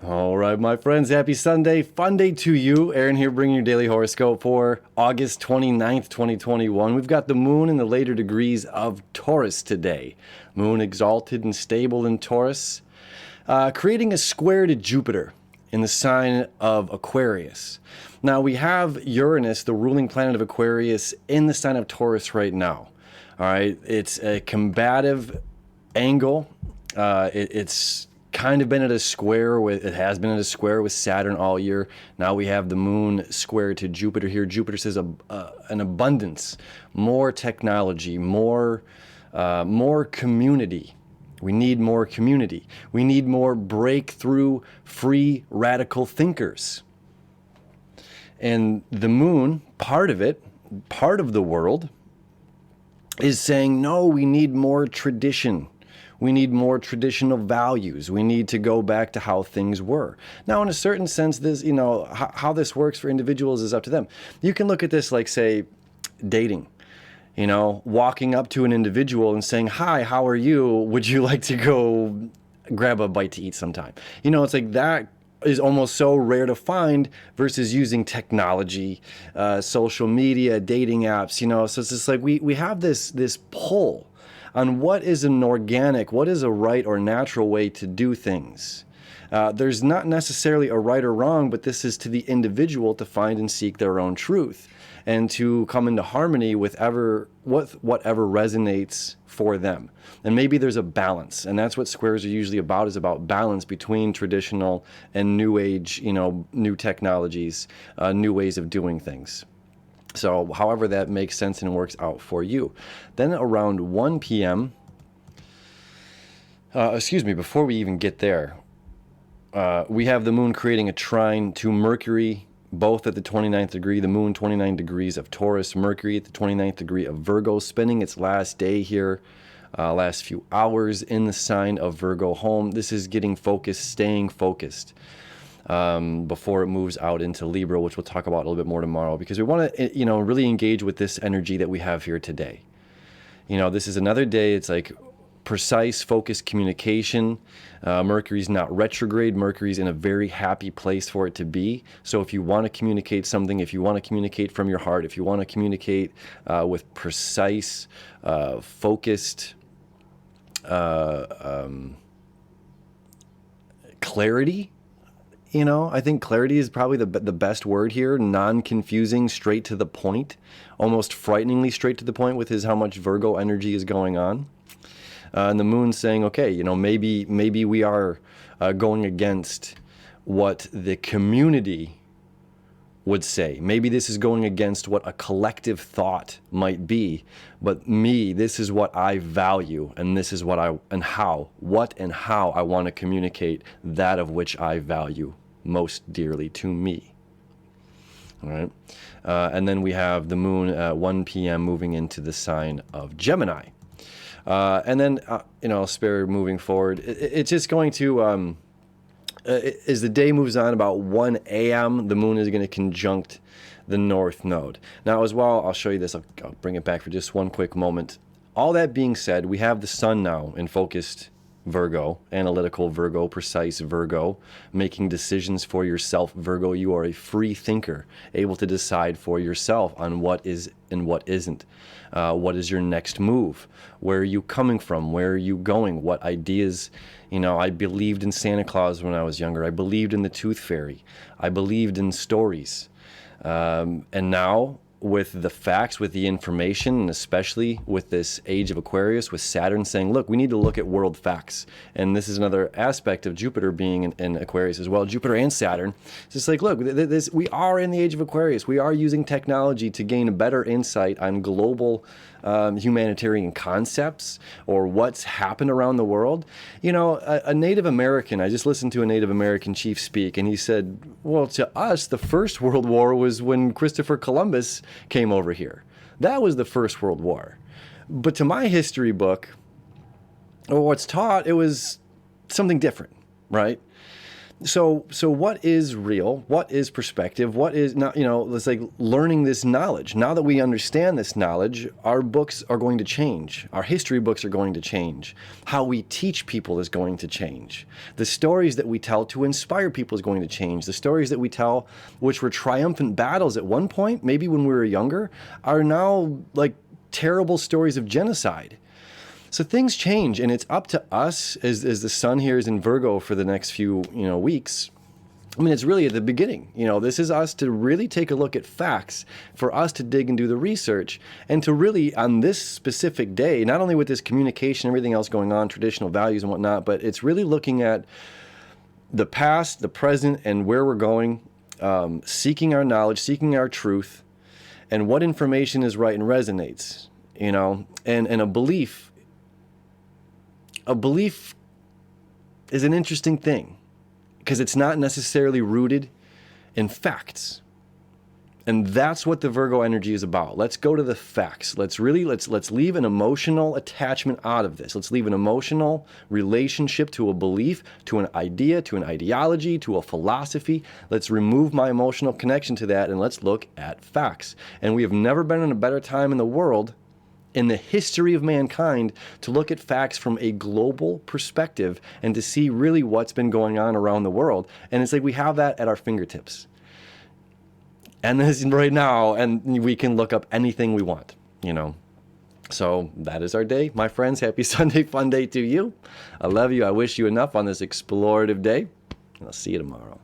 All right, my friends, happy Sunday. Fun day to you. Aaron here bringing your daily horoscope for August 29th, 2021. We've got the moon in the later degrees of Taurus today. Moon exalted and stable in Taurus, creating a square to Jupiter in the sign of Aquarius. Now, we have Uranus, the ruling planet of Aquarius, in the sign of Taurus right now. All right, it's a combative angle. It's kind of been at a square with, it has been at a square with Saturn all year. Now we have the moon square to Jupiter here. Jupiter says an abundance, more technology, more community. We need more community. We need more breakthrough, free, radical thinkers. And the moon, part of it, part of the world, is saying, no, we need more tradition. We need more traditional values. We need to go back to how things were. Now, in a certain sense, this, how this works for individuals is up to them. You can look at this like, say, dating. Walking up to an individual and saying, hi, how are you? Would you like to go grab a bite to eat sometime? It's like that is almost so rare to find versus using technology, social media, dating apps, So it's just like we have this pull on what is an organic, what is a right or natural way to do things. There's not necessarily a right or wrong, but this is to the individual to find and seek their own truth and to come into harmony with whatever resonates for them. And maybe there's a balance, and that's what squares are usually about, is about balance between traditional and new age, new technologies, new ways of doing things. So however that makes sense and works out for you. Then around 1 p.m., before we even get there, we have the moon creating a trine to Mercury, both at the 29th degree, the moon 29 degrees of Taurus, Mercury at the 29th degree of Virgo, spending its last day here, last few hours in the sign of Virgo home. This is getting focused, staying focused. Before it moves out into Libra, which we'll talk about a little bit more tomorrow, because we want to, really engage with this energy that we have here today. This is another day. It's like precise, focused communication. Mercury's not retrograde. Mercury's in a very happy place for it to be. So if you want to communicate something, if you want to communicate from your heart, if you want to communicate with precise, focused, clarity, I think clarity is probably the best word here. Non-confusing, straight to the point, almost frighteningly straight to the point with how much Virgo energy is going on. And the moon's saying, okay, maybe we are going against what the community would say. Maybe this is going against what a collective thought might be. But this is what I value, and this is what and how I want to communicate that of which I value most dearly to me. All right. And then we have the moon at 1 p.m. moving into the sign of Gemini. And then, spare moving forward. It's just going to, as the day moves on, about 1 a.m., the moon is going to conjunct the north node. Now, as well, I'll show you this. I'll bring it back for just one quick moment. All that being said, we have the sun now in focused Virgo, analytical Virgo, precise Virgo, making decisions for yourself, Virgo. You are a free thinker, able to decide for yourself on what is and what isn't. What is your next move? Where are you coming from? Where are you going? What ideas? I believed in Santa Claus when I was younger. I believed in the Tooth Fairy. I believed in stories. And now, with the facts, with the information, and especially with this age of Aquarius, with Saturn saying, look, we need to look at world facts. And this is another aspect of Jupiter being in Aquarius as well. Jupiter and Saturn. It's just like, look, we are in the age of Aquarius. We are using technology to gain a better insight on global humanitarian concepts or what's happened around the world. A Native American, I just listened to a Native American chief speak, and he said, well, to us, the First World War was when Christopher Columbus came over here. That was the First World War. But to my history book, or what's taught, it was something different, right? So what is real? What is perspective? What is not, it's like learning this knowledge. Now that we understand this knowledge, our books are going to change. Our history books are going to change. How we teach people is going to change. The stories that we tell to inspire people is going to change. The stories that we tell, which were triumphant battles at one point, maybe when we were younger, are now like terrible stories of genocide. So things change, and it's up to us as the sun here is in Virgo for the next few weeks. I mean, it's really at the beginning. This is us to really take a look at facts, for us to dig and do the research, and to really, on this specific day, not only with this communication, everything else going on, traditional values and whatnot, but it's really looking at the past, the present, and where we're going, seeking our knowledge, seeking our truth, and what information is right and resonates, and a belief. A belief is an interesting thing because it's not necessarily rooted in facts. And that's what the Virgo energy is about. Let's go to the facts. Let's leave an emotional attachment out of this. Let's leave an emotional relationship to a belief, to an idea, to an ideology, to a philosophy. Let's remove my emotional connection to that, and let's look at facts. And we have never been in a better time in the world, in the history of mankind, to look at facts from a global perspective and to see really what's been going on around the world. And it's like we have that at our fingertips. And this right now, and we can look up anything we want, So that is our day. My friends, happy Sunday fun day to you. I love you. I wish you enough on this explorative day. And I'll see you tomorrow.